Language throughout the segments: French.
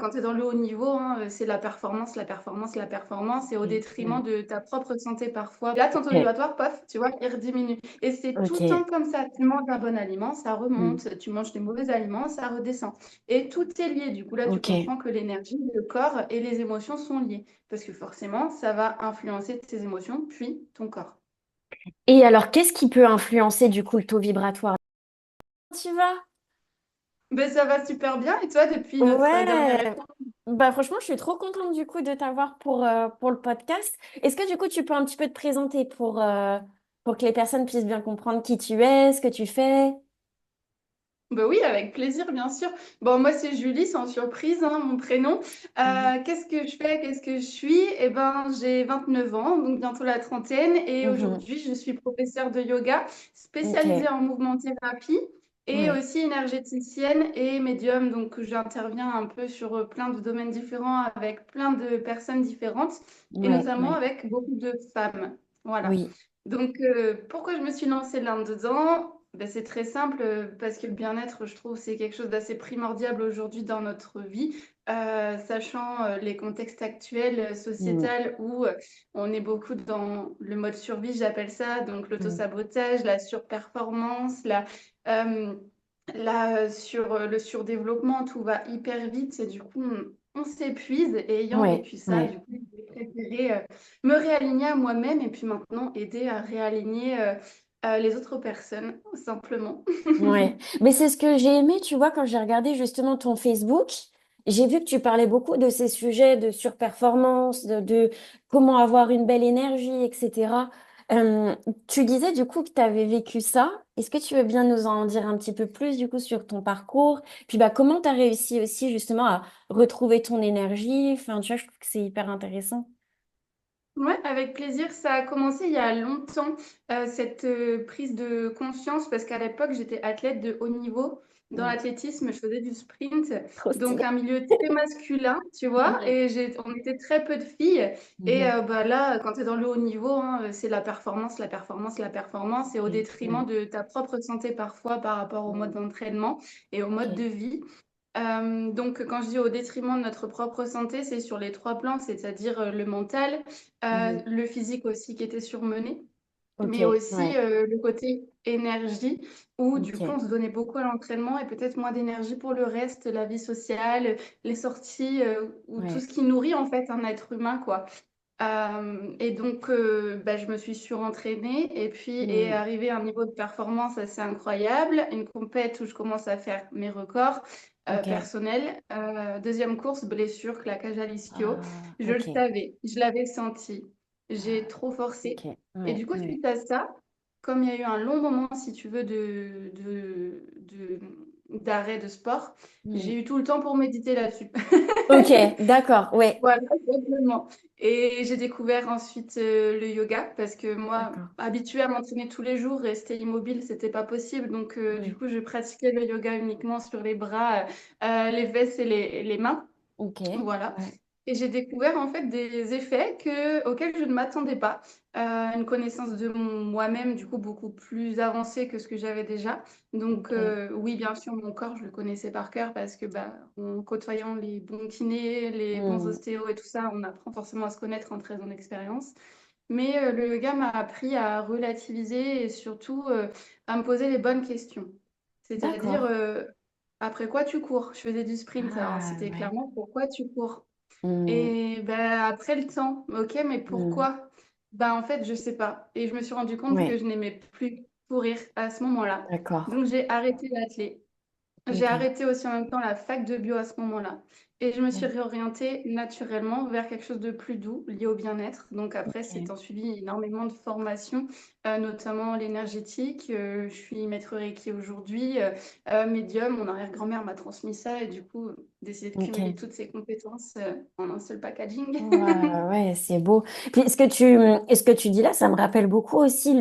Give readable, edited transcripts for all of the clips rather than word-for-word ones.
quand tu es dans le haut niveau, hein, c'est la performance, la performance, la performance, et au détriment Mm. de ta propre santé parfois. Là, ton taux Ok, vibratoire, paf, tu vois, il rediminue. Et c'est tout le temps ok. comme ça. Tu manges un bon aliment, ça Mm. remonte. Tu manges des mauvais aliments, ça redescend. Et tout est lié. Du coup, là, tu Ok. comprends que l'énergie, le corps et les émotions sont liés. Parce que forcément, ça va influencer tes émotions, puis ton corps. Et alors, qu'est-ce qui peut influencer du coup le taux vibratoire? Tu vas? Ben, ça va super bien. Et toi, depuis notre dernière Ouais. échange? Bah franchement, je suis trop contente du coup de t'avoir pour le podcast. Est-ce que du coup tu peux un petit peu te présenter pour que les personnes puissent bien comprendre qui tu es, ce que tu fais? Bah oui, avec plaisir, bien sûr. Bon, moi, c'est Julie, sans surprise, hein, mon prénom. Mhm. Qu'est-ce que je fais? Qu'est-ce que je suis? Eh ben, j'ai 29 ans, donc bientôt la trentaine. Et Mhm. aujourd'hui, je suis professeure de yoga spécialisée Ok. en mouvement thérapie et Ouais. aussi énergéticienne et médium. Donc, j'interviens un peu sur plein de domaines différents avec plein de personnes différentes et Ouais. notamment Ouais. avec beaucoup de femmes. Voilà. Oui. Donc, pourquoi je me suis lancée là-dedans? Ben, c'est très simple, parce que le bien-être, je trouve, c'est quelque chose d'assez primordial aujourd'hui dans notre vie, sachant les contextes actuels, Mm. sociétal, où on est beaucoup dans le mode survie, j'appelle ça, donc Mm. l'autosabotage, la surperformance, euh, sur le surdéveloppement, tout va hyper vite et du coup, on s'épuise. Et ayant Ouais. vécu ça, Ouais. du coup, j'ai préféré me réaligner à moi-même et puis maintenant aider à réaligner les autres personnes, simplement. Ouais, mais c'est ce que j'ai aimé, tu vois, quand j'ai regardé justement ton Facebook, j'ai vu que tu parlais beaucoup de ces sujets de surperformance, de comment avoir une belle énergie, etc. Euh, Tu disais du coup que tu avais vécu ça. Est-ce que tu veux bien nous en dire un petit peu plus du coup sur ton parcours? Puis bah comment tu as réussi aussi justement à retrouver ton énergie? Enfin, tu vois, je trouve que c'est hyper intéressant. Ouais, avec plaisir. Ça a commencé il y a longtemps, cette prise de conscience, parce qu'à l'époque, j'étais athlète de haut niveau. Dans Ouais, l'athlétisme, je faisais du sprint, trop donc stylé. un milieu très masculin, tu vois, Mhm, et on était très peu de filles. Et mhm. bah, là, quand tu es dans le haut niveau, hein, c'est la performance, la performance, la performance, et au Ouais, détriment ouais. de ta propre santé parfois par rapport au mode Mm. d'entraînement et au mode Ok. de vie. Donc, quand je dis au détriment de notre propre santé, c'est sur les trois plans, c'est-à-dire le mental, Mhm. le physique aussi qui était surmené, Ok, mais aussi ouais. le côté énergie, où du coup on Ok. se donnait beaucoup à l'entraînement et peut-être moins d'énergie pour le reste, la vie sociale, les sorties, ou tout Ouais. ce qui nourrit en fait un être humain, quoi. Et donc, bah, je me suis surentraînée et puis est Hmm. arrivé à un niveau de performance assez incroyable, une compète où je commence à faire mes records Ok. personnels. Deuxième course, blessure, claquage à l'ischio. Ah, Je le ok. savais, je l'avais senti. J'ai Ah, trop forcé. ok. Et Ouais, du coup, ouais. suite à ça, comme il y a eu un long moment, si tu veux, d'arrêt de sport, Hmm. j'ai eu tout le temps pour méditer là-dessus. Ok, d'accord, ouais. Voilà, exactement. Et j'ai découvert ensuite le yoga parce que moi, D'accord. habituée à m'entraîner tous les jours, rester immobile, c'était pas possible. Donc, du Oui. coup, je pratiquais le yoga uniquement sur les bras, les fesses et les mains. Ok. Voilà. Ouais. Et j'ai découvert en fait des effets auxquels je ne m'attendais pas. Une connaissance de moi-même du coup beaucoup plus avancée que ce que j'avais déjà. Donc Ok. oui, bien sûr, mon corps, je le connaissais par cœur parce que bah, en côtoyant les bons kinés, les bons Hmm. ostéos et tout ça, on apprend forcément à se connaître en 13 ans d'expérience. Mais le yoga m'a appris à relativiser et surtout à me poser les bonnes questions. C'est-à-dire, D'accord. après quoi tu cours? Je faisais du sprint, alors Ah, c'était ouais. clairement pourquoi tu cours? Hmm. Et ben, après le temps, ok, mais Hmm. pourquoi? Ben, en fait, je sais pas. Et je me suis rendu compte que Ouais. je n'aimais plus courir à ce moment-là. D'accord. Donc j'ai arrêté l'athlé. J'ai Ok. arrêté aussi en même temps la fac de bio à ce moment-là. Et je me suis Ouais. réorientée naturellement vers quelque chose de plus doux, lié au bien-être. Donc après, c'est Ok. un suivi énormément de formations, notamment l'énergétique. Je suis maître Reiki aujourd'hui, médium. Mon arrière-grand-mère m'a transmis ça et du coup, décidé de cumuler Ok. toutes ces compétences en un seul packaging. Ouais, ouais, c'est beau. Puis ce que tu dis là, ça me rappelle beaucoup aussi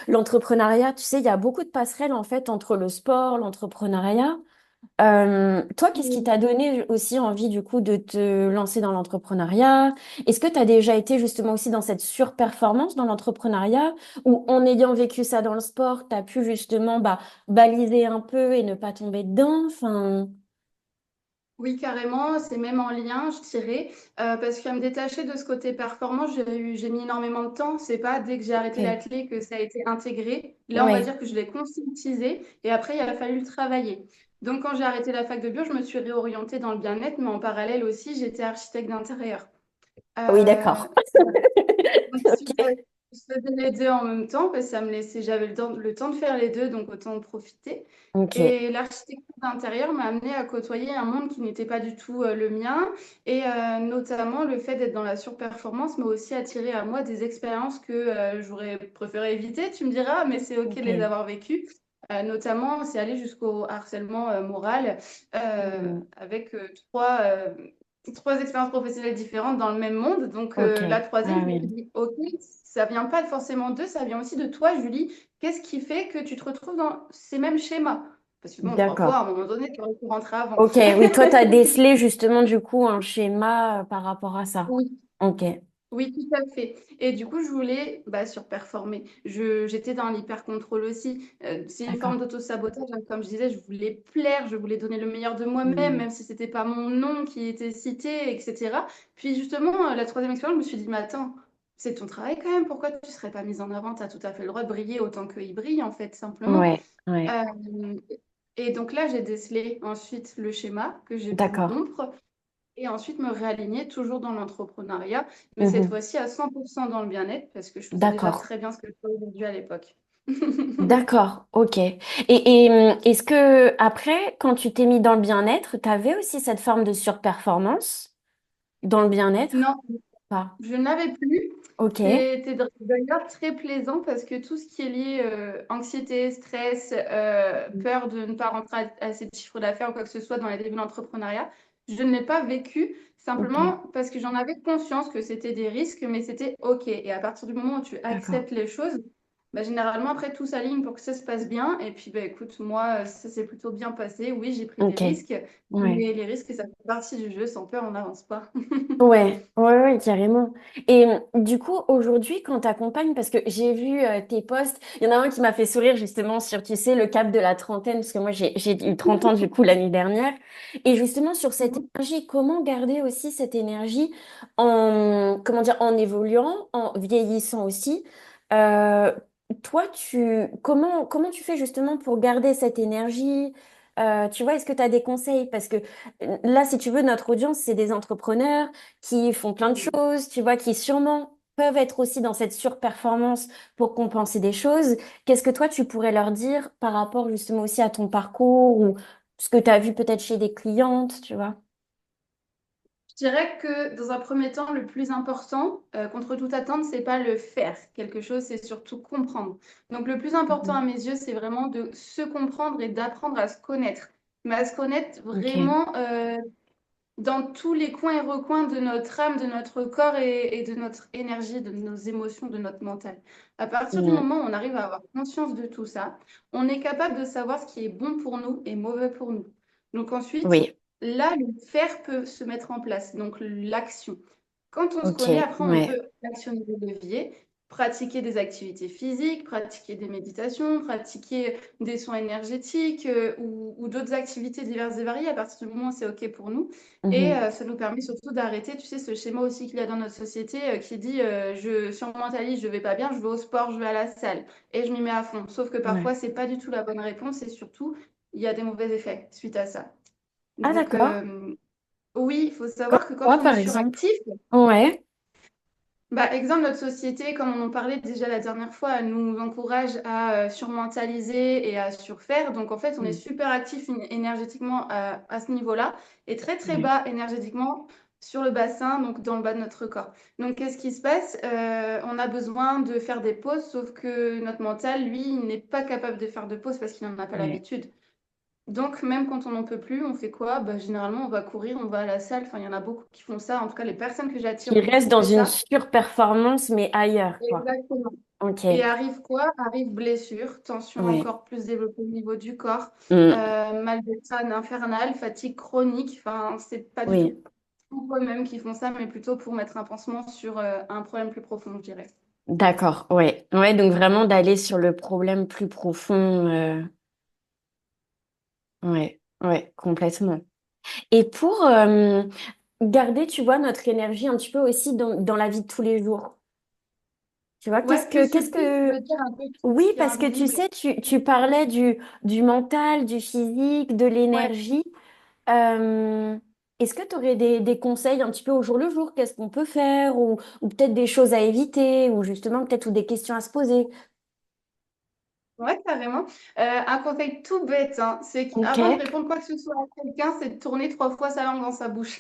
l'entrepreneuriat. Tu sais, il y a beaucoup de passerelles en fait entre le sport, l'entrepreneuriat. Toi, qu'est-ce qui t'a donné aussi envie du coup de te lancer dans l'entrepreneuriat? Est-ce que tu as déjà été justement aussi dans cette surperformance dans l'entrepreneuriat ou en ayant vécu ça dans le sport, tu as pu justement bah, baliser un peu et ne pas tomber dedans? Enfin, Oui, carrément, c'est même en lien, je dirais, parce qu'à me détacher de ce côté performant, j'ai mis énormément de temps. C'est pas dès que j'ai arrêté Ok. l'athlé que ça a été intégré. Là, on va Ouais. dire que je l'ai conscientisé et après, il a fallu le travailler. Donc, quand j'ai arrêté la fac de bio, je me suis réorientée dans le bien-être, mais en parallèle aussi, j'étais architecte d'intérieur. Oui, Euh, d'accord. donc, Ok. je faisais les deux en même temps parce que ça me laissait, j'avais le temps de faire les deux, donc autant en profiter. Ok. Et l'architecture d'intérieur m'a amené à côtoyer un monde qui n'était pas du tout le mien. Et notamment, le fait d'être dans la surperformance m'a aussi attiré à moi des expériences que j'aurais préféré éviter. Tu me diras, mais c'est OK de les Ok. avoir vécues. Notamment, c'est aller jusqu'au harcèlement moral Hmm. avec trois expériences professionnelles différentes dans le même monde. Donc, Ok. la troisième, Ah je me suis oui. dit, OK, ça vient pas forcément d'eux, ça vient aussi de toi, Julie. Qu'est-ce qui fait que tu te retrouves dans ces mêmes schémas? Parce que bon, parfois, à D'accord. un moment donné, tu aurais pu rentrer avant. Ok, oui, toi, tu as décelé justement du coup un schéma par rapport à ça. Oui, Ok. oui, tout à fait. Et du coup, je voulais surperformer. J'étais dans l'hyper-contrôle aussi. C'est une forme D'accord. d'auto-sabotage, hein. Comme je disais, je voulais plaire, je voulais donner le meilleur de moi-même, Hmm. même si c'était pas mon nom qui était cité, etc. Puis justement, la troisième expérience, je me suis dit, mais attends, c'est ton travail quand même, pourquoi tu serais pas mise en avant? Tu as tout à fait le droit de briller autant qu'il brille, en fait, simplement. Ouais, ouais. Euh, et donc là, j'ai décelé ensuite le schéma que j'ai pu D'accord. rompre et ensuite me réaligner toujours dans l'entrepreneuriat, mais cette Mhm. fois-ci à 100% dans le bien-être parce que je faisais déjà D'accord. très bien ce que je fais aujourd'hui à l'époque. D'accord, ok. Est-ce que après, quand tu t'es mis dans le bien-être, tu avais aussi cette forme de surperformance dans le bien-être? Non, Pas. je n'avais plus. Ok. C'était d'ailleurs très plaisant parce que tout ce qui est lié anxiété, stress, peur de ne pas rentrer à assez de chiffre d'affaires ou quoi que ce soit dans les débuts de l'entrepreneuriat, je ne l'ai pas vécu Ok. simplement parce que j'en avais conscience que c'était des risques, mais c'était OK. Et à partir du moment où tu D'accord. acceptes les choses, généralement après tout s'aligne pour que ça se passe bien. Et puis écoute, moi, ça s'est plutôt bien passé. Oui, j'ai pris des Ok. risques, Ouais. mais les risques, ça fait partie du jeu. Sans peur, on n'avance pas. Ouais, ouais, ouais, carrément. Et du coup, aujourd'hui, quand t'accompagnes, parce que j'ai vu tes posts, il y en a un qui m'a fait sourire justement sur, tu sais, le cap de la trentaine, parce que moi, j'ai eu 30 ans du coup l'année dernière. Et justement, sur cette énergie, comment garder aussi cette énergie en, comment dire, en évoluant, en vieillissant aussi. Euh, Toi, comment tu fais justement pour garder cette énergie? Tu vois, est-ce que tu as des conseils? Parce que là, si tu veux, notre audience, c'est des entrepreneurs qui font plein de choses, tu vois, qui sûrement peuvent être aussi dans cette surperformance pour compenser des choses. Qu'est-ce que toi, tu pourrais leur dire par rapport justement aussi à ton parcours ou ce que tu as vu peut-être chez des clientes, tu vois? Je dirais que dans un premier temps, le plus important, contre toute attente, c'est pas le faire quelque chose, c'est surtout comprendre. Donc le plus important à Mhm. mes yeux, c'est vraiment de se comprendre et d'apprendre à se connaître. Mais à se connaître Ok. vraiment dans tous les coins et recoins de notre âme, de notre corps et de notre énergie, de nos émotions, de notre mental. À partir du Mm. moment où on arrive à avoir conscience de tout ça, on est capable de savoir ce qui est bon pour nous et mauvais pour nous. Donc ensuite, Oui. là, le faire peut se mettre en place, donc l'action. Quand on se Ok. connaît, après, on Ouais. peut actionner des leviers, pratiquer des activités physiques, pratiquer des méditations, pratiquer des soins énergétiques ou d'autres activités diverses et variées à partir du moment où c'est OK pour nous. Et Mhm. ça nous permet surtout d'arrêter, tu sais, ce schéma aussi qu'il y a dans notre société qui dit je surmentalise, je vais pas bien, je vais au sport, je vais à la salle et je m'y mets à fond. Sauf que Ouais. parfois, c'est pas du tout la bonne réponse et surtout, il y a des mauvais effets suite à ça. Ah, Donc, d'accord. oui, il faut Comme savoir que quand quoi, on est par exemple? suractif, Ouais. exemple, notre société, comme on en parlait déjà la dernière fois, elle nous encourage à surmentaliser et à surfaire. Donc, en fait, on est Mm. super actif énergétiquement à ce niveau-là et très, très Ouais. bas énergétiquement sur le bassin, donc dans le bas de notre corps. Donc, qu'est-ce qui se passe? On a besoin de faire des pauses, sauf que notre mental, lui, il n'est pas capable de faire de pauses parce qu'il n'en a pas Ouais. l'habitude. Donc, même quand on n'en peut plus, on fait quoi? Généralement, on va courir, on va à la salle. Enfin, il y en a beaucoup qui font ça. En tout cas, les personnes que j'attire Qui ont reste beaucoup dans fait une ça. surperformance, mais ailleurs, quoi. Exactement. Ok. Et arrive quoi? Arrive blessure, tension Ouais. encore plus développée au niveau du corps, Mm. mal de crâne infernal, fatigue chronique. Enfin, c'est pas du tout Oui. pour eux-mêmes qui font ça, mais plutôt pour mettre un pansement sur un problème plus profond, je dirais. D'accord, ouais. Ouais, donc vraiment d'aller sur le problème plus profond. Ouais, ouais, complètement. Et pour garder, tu vois, notre énergie un petit peu aussi dans la vie de tous les jours. Tu vois, Ouais, plus qu'est-ce subtil, tu que... veux dire un peu tout Oui, ce qui est parce que tu invisible. sais, tu parlais du mental, du physique, de Ouais. l'énergie. Euh, Est-ce que tu aurais des conseils un petit peu au jour le jour? Qu'est-ce qu'on peut faire? Ou peut-être des choses à éviter? Ou justement, peut-être ou des questions à se poser? Ouais, carrément. Un conseil tout bête, hein, c'est Ok. qu'avant de répondre quoi que ce soit à quelqu'un, c'est de tourner 3 fois sa langue dans sa bouche.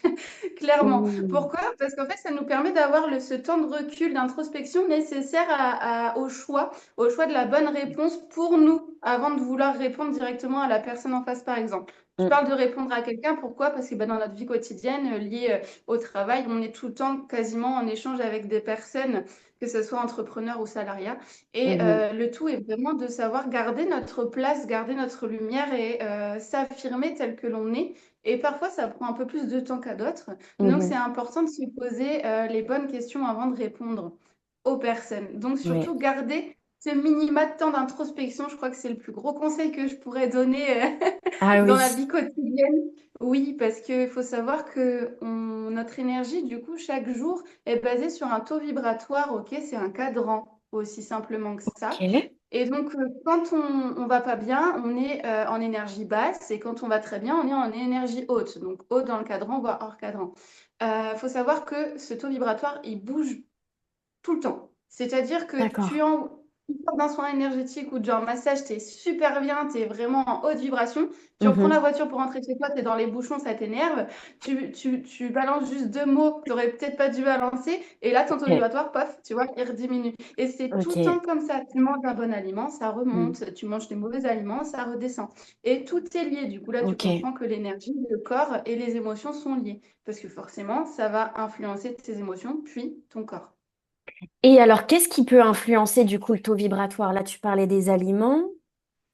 Clairement. Mmh. Pourquoi? Parce qu'en fait, ça nous permet d'avoir ce temps de recul, d'introspection nécessaire au choix de la bonne réponse pour nous, avant de vouloir répondre directement à la personne en face, par exemple. Je Mm, parle de répondre à quelqu'un, pourquoi? Parce que dans notre vie quotidienne, liée au travail, on est tout le temps quasiment en échange avec des personnes, que ce soit entrepreneur ou salariat. Et mhm, le tout est vraiment de savoir garder notre place, garder notre lumière et s'affirmer tel que l'on est. Et parfois, ça prend un peu plus de temps qu'à d'autres. Donc, c'est mhm. important de se poser les bonnes questions avant de répondre aux personnes. Donc, Ouais. surtout, garder ce minima de temps d'introspection. Je crois que c'est le plus gros conseil que je pourrais donner Ah dans la oui. vie quotidienne. Oui, parce qu'il faut savoir que notre énergie, du coup, chaque jour, est basée sur un taux vibratoire. OK, c'est un cadran, aussi simplement que ça. Ok. Et donc, quand on va pas bien, on est en énergie basse. Et quand on va très bien, on est en énergie haute. Donc, haute dans le cadran, voire hors cadran. Il faut savoir que ce taux vibratoire, il bouge tout le temps. C'est-à-dire que D'accord. tu sors d'un soin énergétique ou de genre massage, tu es super bien, tu es vraiment en haute vibration. Tu reprends la Mhm. voiture pour rentrer chez toi, tu es dans les bouchons, ça t'énerve. Tu balances juste 2 mots que tu n'aurais peut-être pas dû balancer. Et là, ton taux Ok. vibratoire, pof, tu vois, il rediminue. Et c'est tout le temps Ok. comme ça. Tu manges un bon aliment, ça Mm. remonte. Tu manges des mauvais aliments, ça redescend. Et tout est lié. Du coup, là, tu Ok. comprends que l'énergie, le corps et les émotions sont liés. Parce que forcément, ça va influencer tes émotions, puis ton corps. Et alors, qu'est-ce qui peut influencer du coup le taux vibratoire? Là, tu parlais des aliments.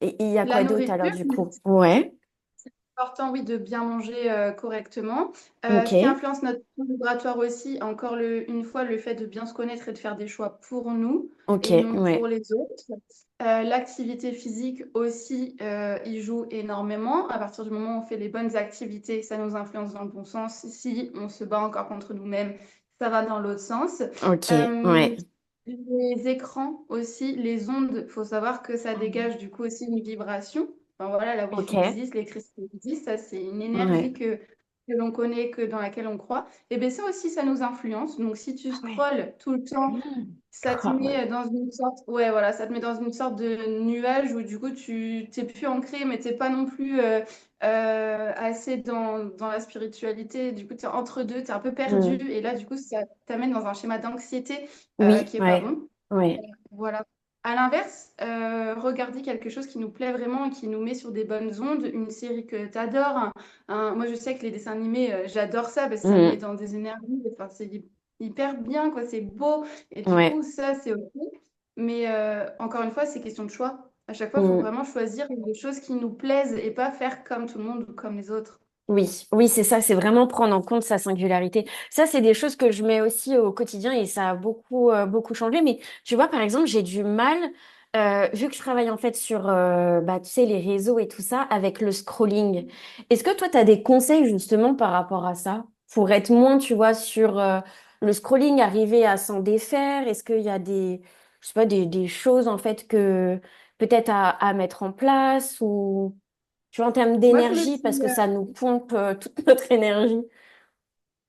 Et il y a La quoi d'autre alors nourriture, du coup? Ouais. c'est important, oui, de bien manger correctement. Ok. Ce qui influence notre taux vibratoire aussi, encore une fois, le fait de bien se connaître et de faire des choix pour nous Ok. et non pour Ouais. les autres. L'activité physique aussi, y joue énormément. À partir du moment où on fait les bonnes activités, ça nous influence dans le bon sens. Si on se bat encore contre nous-mêmes, ça va dans l'autre sens. Ok. Euh, Ouais. les écrans aussi, les ondes, il faut savoir que ça dégage du coup aussi une vibration. Enfin, voilà, la Ok. Wi-Fi existe, l'électricité existe, ça c'est une énergie Ouais. que l'on connaît, que dans laquelle on croit. Et bien ça aussi, ça nous influence. Donc si tu Ah ouais. scrolles tout le temps, Mm. ça te Oh, ouais. met dans une sorte, ouais, voilà, ça te met dans une sorte de nuage où du coup tu t'es plus ancré, mais t'es pas non plus assez dans la spiritualité. Du coup, tu es entre deux, tu es un peu perdu. Mm. Et là, du coup, ça t'amène dans un schéma d'anxiété Oui. qui est pas Ouais. bon. Ouais. Voilà. À l'inverse, regarder quelque chose qui nous plaît vraiment et qui nous met sur des bonnes ondes, une série que tu adores. Moi, je sais que les dessins animés, j'adore ça parce que ça me met Mm. dans des énergies. Enfin, c'est hyper bien, quoi. C'est beau. Et du coup, Ouais. ça, c'est OK. Mais encore une fois, c'est question de choix. À chaque fois, il faut Mm. vraiment choisir des choses qui nous plaisent et pas faire comme tout le monde ou comme les autres. Oui, oui, c'est ça, c'est vraiment prendre en compte sa singularité. Ça, c'est des choses que je mets aussi au quotidien et ça a beaucoup, beaucoup changé. Mais tu vois, par exemple, j'ai du mal, vu que je travaille en fait sur, bah, tu sais, les réseaux et tout ça, avec le scrolling. Est-ce que toi, tu as des conseils justement par rapport à ça? Pour être moins, tu vois, sur le scrolling, arriver à s'en défaire? Est-ce qu'il y a je sais pas, des choses en fait que peut-être à mettre en place ou... Tu vois, en termes Moi, je me d'énergie, parce suis, que ça nous pompe toute notre énergie.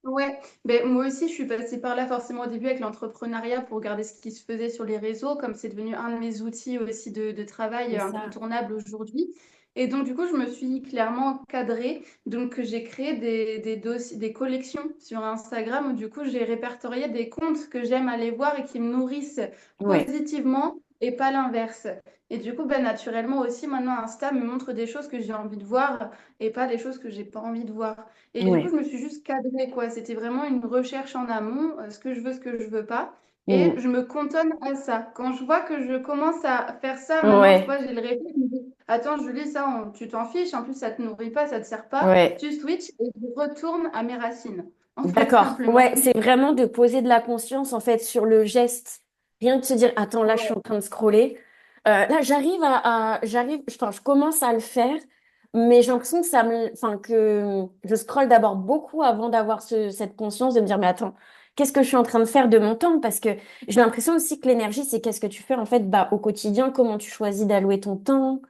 ouais, ben, moi aussi, je suis passée par là forcément au début avec l'entrepreneuriat pour regarder ce qui se faisait sur les réseaux, comme c'est devenu un de mes outils aussi de travail C'est ça. incontournable aujourd'hui. Et donc, du coup, je me suis clairement cadrée. Donc, j'ai créé des dossiers, des collections sur Instagram où, du coup, j'ai répertorié des comptes que j'aime aller voir et qui me nourrissent Ouais, positivement et pas l'inverse. Et du coup, ben, naturellement aussi, maintenant, Insta me montre des choses que j'ai envie de voir et pas des choses que j'ai pas envie de voir. Et du coup, ouais. je me suis juste cadrée, quoi. C'était vraiment une recherche en amont, ce que je veux pas. Et Mm. je me cantonne à ça. Quand je vois que je commence à faire ça, maintenant, tu Ouais, vois, j'ai le réflexe, je me dis, attends, Julie, ça, tu t'en fiches. En plus, ça te nourrit pas, ça te sert pas. ouais. Tu switches et je retourne à mes racines. En fait, D'accord. simplement. Ouais, c'est vraiment de poser de la conscience, en fait, sur le geste. Rien que de se dire, attends, là, je suis Ouais. en train de scroller. Là, j'arrive, enfin, je commence à le faire. Mais j'ai l'impression que enfin, que je scrolle d'abord beaucoup avant d'avoir cette conscience de me dire, mais attends, qu'est-ce que je suis en train de faire de mon temps? Parce que j'ai l'impression aussi que l'énergie, c'est qu'est-ce que tu fais en fait bah, au quotidien, comment tu choisis d'allouer ton temps.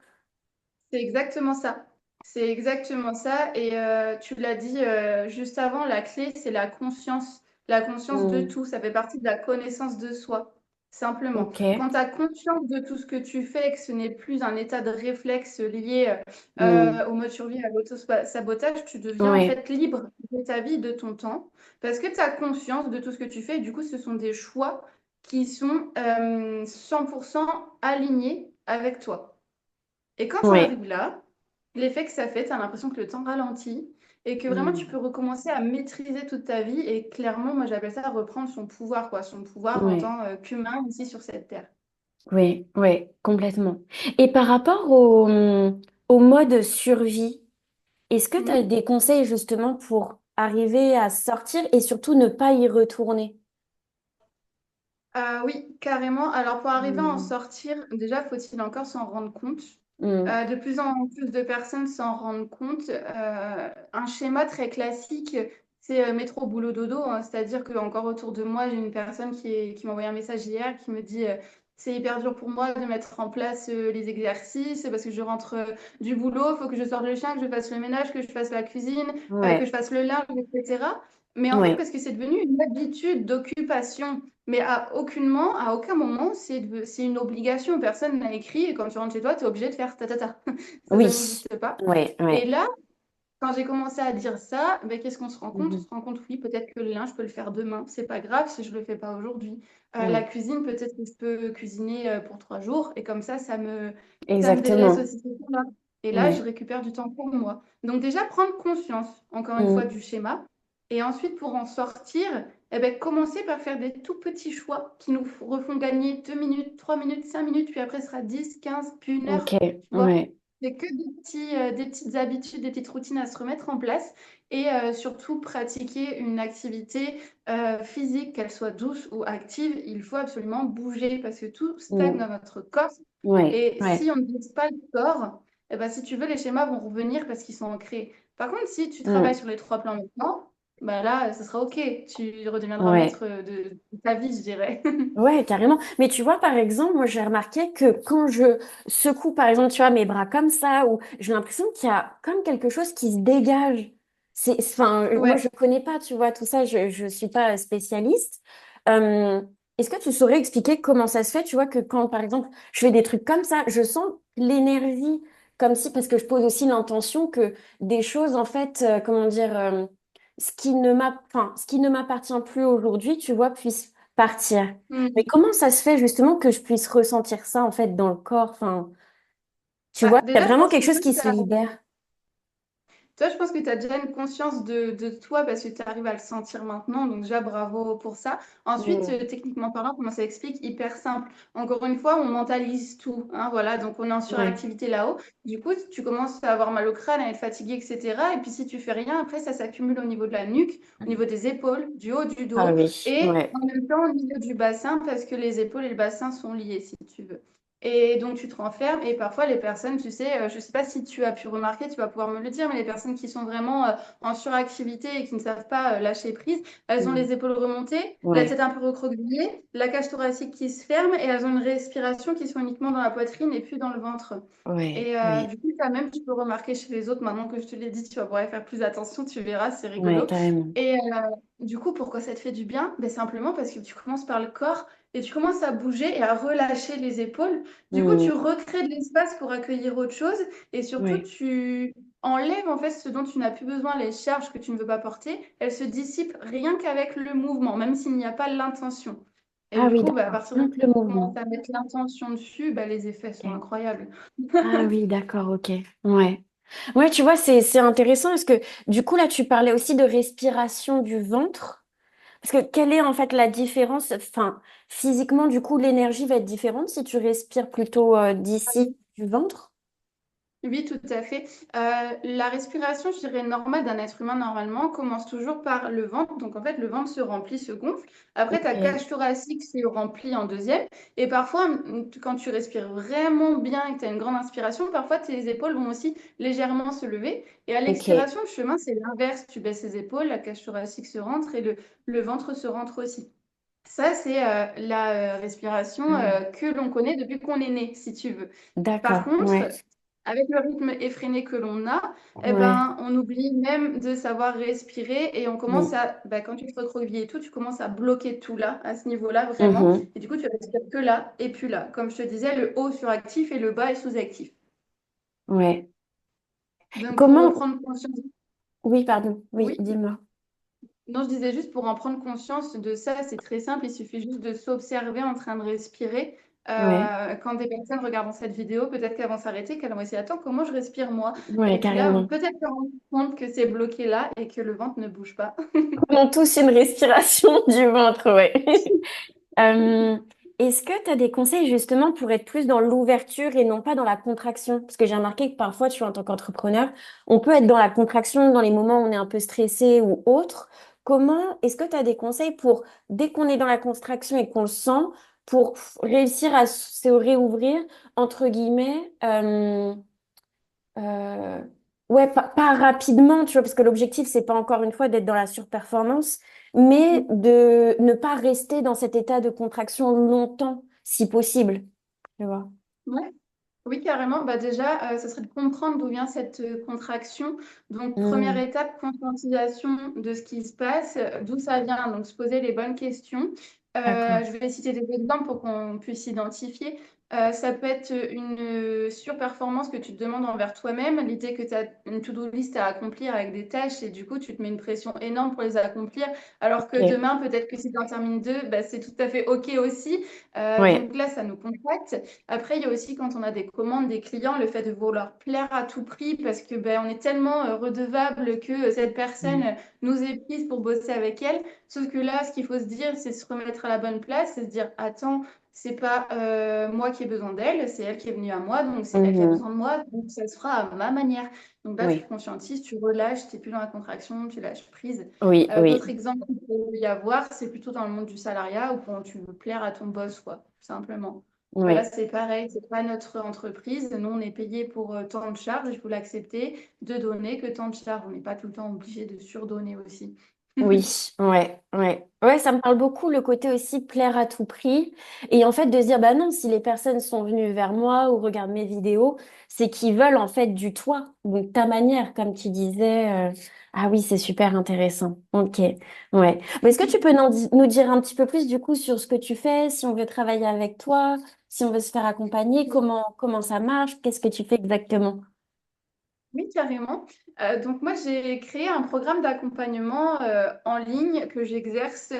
C'est exactement ça. C'est exactement ça. Et tu l'as dit juste avant, la clé, c'est la conscience. La conscience de Hmm. tout. Ça fait partie de la connaissance de soi, simplement. Ok. Quand tu as conscience de tout ce que tu fais et que ce n'est plus un état de réflexe lié Hmm. au mode survie, à l'auto-sabotage, tu deviens en Ouais, fait libre de ta vie, de ton temps, parce que tu as conscience de tout ce que tu fais. Et du coup, ce sont des choix qui sont 100% alignés avec toi. Et quand tu en ouais, arrives là, l'effet que ça fait, tu as l'impression que le temps ralentit et que vraiment tu hmm, peux recommencer à maîtriser toute ta vie. Et clairement, moi j'appelle ça reprendre son pouvoir, quoi, son pouvoir en ouais, tant qu'humain ici sur cette terre. ouais, ouais, complètement. Et par rapport au mode survie, est-ce que tu as Mhm. des conseils justement pour arriver à sortir et surtout ne pas y retourner? Oui, carrément. Alors pour arriver à en Hmm, sortir, déjà faut-il encore s'en rendre compte. hmm, De plus en plus de personnes s'en rendent compte. Un schéma très classique, c'est métro, boulot, dodo, hein. C'est-à-dire que encore autour de moi, j'ai une personne qui m'a envoyé un message hier qui me dit c'est hyper dur pour moi de mettre en place les exercices parce que je rentre du boulot, il faut que je sorte le chien, que je fasse le ménage, que je fasse la cuisine, que je ouais, fasse le linge, etc. Mais en fait, ouais, parce que c'est devenu une habitude d'occupation. Mais à aucun moment, c'est une obligation. Personne n'a écrit et quand tu rentres chez toi, tu es obligé de faire ta ta ta. Ça oui, n'existe pas. ouais, Et ouais. là, quand j'ai commencé à dire ça, ben, qu'est-ce qu'on se rend compte? On Mhm, se rend compte, oui, peut-être que le linge, je peux le faire demain. C'est pas grave si je le fais pas aujourd'hui. La ouais, cuisine, peut-être que je peux cuisiner pour 3 jours. Et comme ça me délaisse exactement. aussi ce temps-là. Et là, je Ouais. récupère du temps pour moi. Donc déjà, prendre conscience, encore une fois, Hmm, du schéma. Et ensuite, pour en sortir, eh ben, commencer par faire des tout petits choix qui nous refont gagner 2 minutes, 3 minutes, 5 minutes, puis après, ce sera 10, 15, puis une ok, heure. Tu vois? ouais. C'est que des petites habitudes, des petites routines à se remettre en place et surtout pratiquer une activité physique, qu'elle soit douce ou active. Il faut absolument bouger parce que tout stagne Hmm, dans notre corps. ouais, Et ouais, si on ne bouge pas le corps, eh ben, si tu veux, les schémas vont revenir parce qu'ils sont ancrés. Par contre, si tu travailles hmm, sur les 3 plans maintenant, bah là, ce sera OK. Tu redeviendras ouais. maître de ta vie, je dirais. Ouais, carrément. Mais tu vois, par exemple, moi, j'ai remarqué que quand je secoue, par exemple, tu vois, mes bras comme ça, ou j'ai l'impression qu'il y a comme quelque chose qui se dégage. Enfin, moi, Ouais. je connais pas, tu vois, tout ça, je suis pas spécialiste. Euh, Est-ce que tu saurais expliquer comment ça se fait, tu vois, que quand, par exemple, je fais des trucs comme ça, je sens l'énergie, comme si, parce que je pose aussi l'intention que des choses, en fait, comment dire, ce qui ne m'appartient plus aujourd'hui, tu vois, puisse partir. Mais Mm. comment ça se fait justement que je puisse ressentir ça en fait dans le corps? Enfin, tu Bah, vois, il y a déjà, je vraiment pense quelque que chose qui se libère. toi, je pense que tu as déjà une conscience de toi parce que tu arrives à le sentir maintenant. Donc, déjà, bravo pour ça. Ensuite, Mm, techniquement parlant, comment ça explique? Hyper simple. Encore une fois, on mentalise tout, hein, voilà, donc, on est en ouais. suractivité là-haut. Du coup, tu commences à avoir mal au crâne, à être fatigué, etc. Et puis, si tu fais rien, après, ça s'accumule au niveau de la nuque, au niveau des épaules, du haut du Ah dos oui, et ouais. en même temps au milieu du bassin parce que les épaules et le bassin sont liés, si tu veux. Et donc, tu te renfermes et parfois, les personnes, tu sais, je ne sais pas si tu as pu remarquer, tu vas pouvoir me le dire, mais les personnes qui sont vraiment en suractivité et qui ne savent pas lâcher prise, elles ont Mm, les épaules remontées, la ouais. tête un peu recroquevillée, la cage thoracique qui se ferme et elles ont une respiration qui sont uniquement dans la poitrine et plus dans le ventre. Ouais, Et ouais, du coup, quand même, tu peux remarquer chez les autres, maintenant que je te l'ai dit, tu vas pouvoir y faire plus attention, tu verras, c'est ouais, rigolo. carrément. Et du coup, pourquoi ça te fait du bien? Ben, simplement parce que tu commences par le corps et tu commences à bouger et à relâcher les épaules. Du coup, tu Mm, recrées de l'espace pour accueillir autre chose et surtout, ouais. tu enlèves en fait ce dont tu n'as plus besoin, les charges que tu ne veux pas porter. Elles se dissipent rien qu'avec le mouvement, même s'il n'y a pas l'intention. Et Ah du oui, coup, bah, à d'accord. partir du Donc moment le où tu commences mouvement. à mettre l'intention dessus, bah, les effets sont Ok. incroyables. Ah oui, d'accord, ok. Ouais. Ouais, tu vois, c'est intéressant parce que du coup, là, tu parlais aussi de respiration du ventre. Parce que quelle est en fait la différence? Enfin, physiquement, du coup, l'énergie va être différente si tu respires plutôt d'ici du ventre. Oui, tout à fait. La respiration, je dirais normale d'un être humain normalement commence toujours par le ventre. Donc en fait, le ventre se remplit, se gonfle. Après, ta Ok, cage thoracique se remplit en deuxième. Et parfois, quand tu respires vraiment bien et que tu as une grande inspiration, parfois tes épaules vont aussi légèrement se lever. Et à ok. l'expiration, le chemin, c'est l'inverse. Tu baisses les épaules, la cage thoracique se rentre et le ventre se rentre aussi. Ça, c'est la respiration Ah, que l'on connaît depuis qu'on est né, si tu veux. Par d'accord, contre, ouais, avec le rythme effréné que l'on a, eh ouais, ben, on oublie même de savoir respirer et on commence oui. à, bah, quand tu te recroquevilles et tout, tu commences à bloquer tout là, à ce niveau-là, vraiment. Mhm. Et du coup, tu respires que là et puis là. Comme je te disais, le haut suractif et le bas est sous-actif. Ouais. Donc, pour Comment... reprendre conscience, Oui, pardon, oui, oui. dis-moi. Non, je disais juste pour en prendre conscience de ça, c'est très simple. Il suffit juste de s'observer en train de respirer. Ouais, Quand des personnes regardent cette vidéo, peut-être qu'elles vont s'arrêter, qu'elles vont essayer, attends, comment je respire moi? ouais, Et puis là, vont carrément. peut-être se rendre compte que c'est bloqué là et que le ventre ne bouge pas. On a tous une respiration du ventre, ouais. Euh, est-ce que tu as des conseils justement pour être plus dans l'ouverture et non pas dans la contraction? Parce que j'ai remarqué que parfois, tu vois, en tant qu'entrepreneur, on peut être dans la contraction dans les moments où on est un peu stressé ou autre. Comment, est-ce que tu as des conseils pour, dès qu'on est dans la contraction et qu'on le sent, pour réussir à se réouvrir, entre guillemets, euh, ouais, pas rapidement, tu vois, parce que l'objectif, c'est pas encore une fois d'être dans la surperformance, mais de ne pas rester dans cet état de contraction longtemps, si possible. Tu vois. Ouais. Oui, carrément. Bah déjà, ce serait de comprendre d'où vient cette contraction. Donc, première Hmm, étape, conscientisation de ce qui se passe, d'où ça vient. Donc, se poser les bonnes questions. d'accord. Je vais citer des exemples pour qu'on puisse identifier. Ça peut être une surperformance que tu te demandes envers toi-même, l'idée que tu as une to-do list à accomplir avec des tâches et du coup, tu te mets une pression énorme pour les accomplir, alors que Ok. demain, peut-être que si tu en termines deux, bah, c'est tout à fait OK aussi. Ouais. Donc là, ça nous contacte. Après, il y a aussi quand on a des commandes des clients, le fait de vouloir plaire à tout prix parce que ben, on est tellement redevable que cette personne Hmm, nous est prise pour bosser avec elle. Sauf que là, ce qu'il faut se dire, c'est se remettre à la bonne place, c'est se dire, attends, c'est pas moi qui ai besoin d'elle, c'est elle qui est venue à moi, donc c'est elle qui a mhm, besoin de moi, donc ça se fera à ma manière. Donc là, tu te oui. conscientises, tu relâches, tu n'es plus dans la contraction, tu lâches prise. Oui, D'autres oui, exemples qu'il peut y avoir, c'est plutôt dans le monde du salariat ou quand tu veux plaire à ton boss, quoi, tout simplement. Là, oui. c'est pareil, c'est pas notre entreprise. Nous, on est payé pour tant de charges, il faut l'accepter, de donner que tant de charges. On n'est pas tout le temps obligé de surdonner aussi. Oui, ouais, ouais. Ouais, ça me parle beaucoup le côté aussi plaire à tout prix. Et en fait, de se dire, bah non, si les personnes sont venues vers moi ou regardent mes vidéos, c'est qu'ils veulent en fait du toi. Donc ta manière, comme tu disais. Ah oui, c'est super intéressant. Ok, ouais. Mais est-ce que tu peux nous dire un petit peu plus du coup sur ce que tu fais, si on veut travailler avec toi, si on veut se faire accompagner, comment ça marche, qu'est-ce que tu fais exactement? Oui, carrément. Donc moi, j'ai créé un programme d'accompagnement en ligne que j'exerce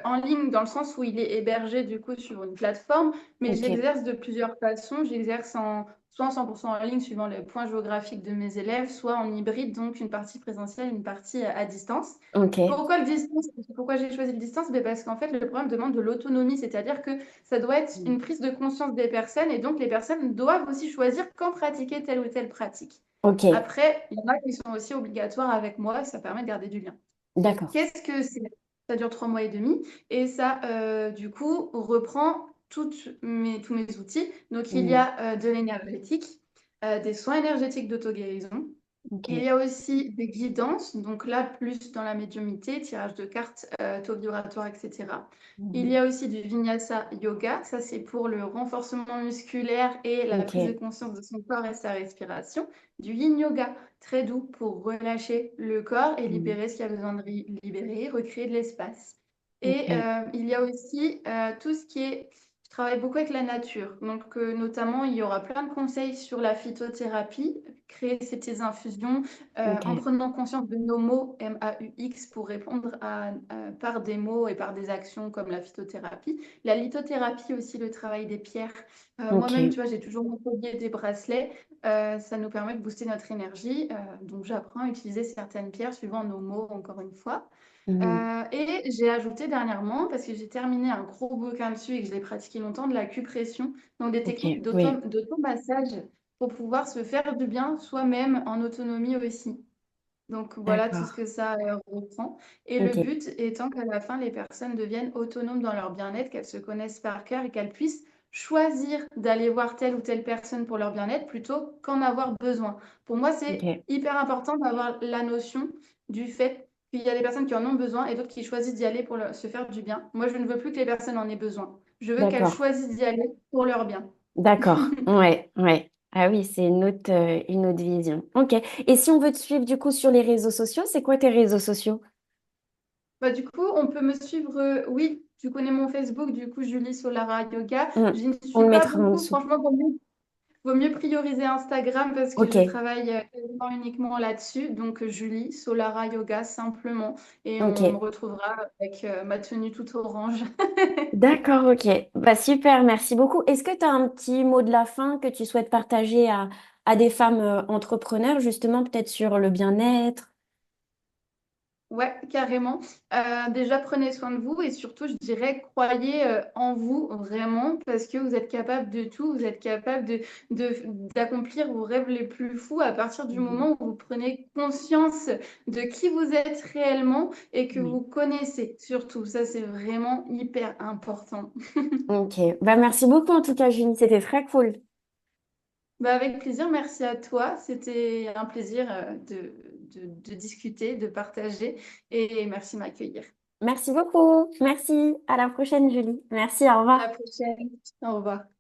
en ligne dans le sens où il est hébergé du coup sur une plateforme, mais Ok, j'exerce de plusieurs façons. J'exerce soit en 100% en ligne suivant les points géographiques de mes élèves, soit en hybride, donc une partie présentielle, une partie à distance. ok. Pourquoi le distance? Pourquoi j'ai choisi le distance? Ben parce qu'en fait, le programme demande de l'autonomie, c'est-à-dire que ça doit être Mm. une prise de conscience des personnes et donc les personnes doivent aussi choisir quand pratiquer telle ou telle pratique. Ok, Après, il y en a qui sont aussi obligatoires avec moi, ça permet de garder du lien. d'accord. Qu'est-ce que c'est? Ça dure 3 mois et demi et ça, du coup, reprend tous mes outils. Donc, il y Mm. a de l'énergétique, des soins énergétiques d'auto-guérison, Ok. il y a aussi des guidances, donc là, plus dans la médiumnité, tirage de cartes, taux vibratoire, etc. Il y Mhm. a aussi du vinyasa yoga, ça c'est pour le renforcement musculaire et la prise de Ok. conscience de son corps et sa respiration. Du yin yoga, très doux pour relâcher le corps et Mm. libérer ce qui a besoin de libérer, recréer de l'espace. Et Ok. il y a aussi tout ce qui est... Je travaille beaucoup avec la nature, donc notamment il y aura plein de conseils sur la phytothérapie, créer ces petites infusions en Ok. prenant conscience de nos mots MAUX pour répondre par des mots et par des actions comme la phytothérapie. La lithothérapie aussi, le travail des pierres. Moi-même, tu Ok. vois, j'ai toujours mon collier et des bracelets. Ça nous permet de booster notre énergie. Donc, j'apprends à utiliser certaines pierres suivant nos mots, encore une fois. Mhm. Et j'ai ajouté dernièrement, parce que j'ai terminé un gros bouquin dessus et que je l'ai pratiqué longtemps, de l'acupression, donc des Ok. techniques Oui. d'automassage pour pouvoir se faire du bien soi-même en autonomie aussi. Donc voilà tout ce D'accord. que ça reprend. Et le Ok. but étant qu'à la fin, les personnes deviennent autonomes dans leur bien-être, qu'elles se connaissent par cœur et qu'elles puissent choisir d'aller voir telle ou telle personne pour leur bien-être plutôt qu'en avoir besoin. Pour moi, c'est Ok. hyper important d'avoir la notion du fait qu'il y a des personnes qui en ont besoin et d'autres qui choisissent d'y aller pour se faire du bien. Moi, je ne veux plus que les personnes en aient besoin. Je veux qu'elles D'accord. choisissent d'y aller pour leur bien. D'accord. Ouais, ouais. Ah oui, c'est une autre vision. Ok. Et si on veut te suivre du coup sur les réseaux sociaux, c'est quoi tes réseaux sociaux? Bah, du coup, on peut me suivre. Oui, tu connais mon Facebook, du coup, Julie Solara Yoga. Hmm. Je ne On suis le pas mettra en beaucoup, dessous. franchement, vaut mieux prioriser Instagram parce que Ok. je travaille quasiment uniquement là-dessus. Donc, Julie Solara Yoga, simplement. Et on me Ok. retrouvera avec ma tenue toute orange. D'accord, ok. Bah super, merci beaucoup. Est-ce que tu as un petit mot de la fin que tu souhaites partager à des femmes entrepreneurs, justement, peut-être sur le bien-être? Ouais, carrément. Déjà, prenez soin de vous et surtout, je dirais, croyez en vous vraiment parce que vous êtes capable de tout. Vous êtes capable d'accomplir vos rêves les plus fous à partir du Mhm. moment où vous prenez conscience de qui vous êtes réellement et que Oui. vous connaissez surtout. Ça, c'est vraiment hyper important. Ok. Bah merci beaucoup en tout cas, Julie, c'était très cool. Bah, avec plaisir, merci à toi. C'était un plaisir de discuter, de partager et merci de m'accueillir. Merci beaucoup. Merci. À la prochaine, Julie. Merci, au À la revoir. prochaine. Au revoir.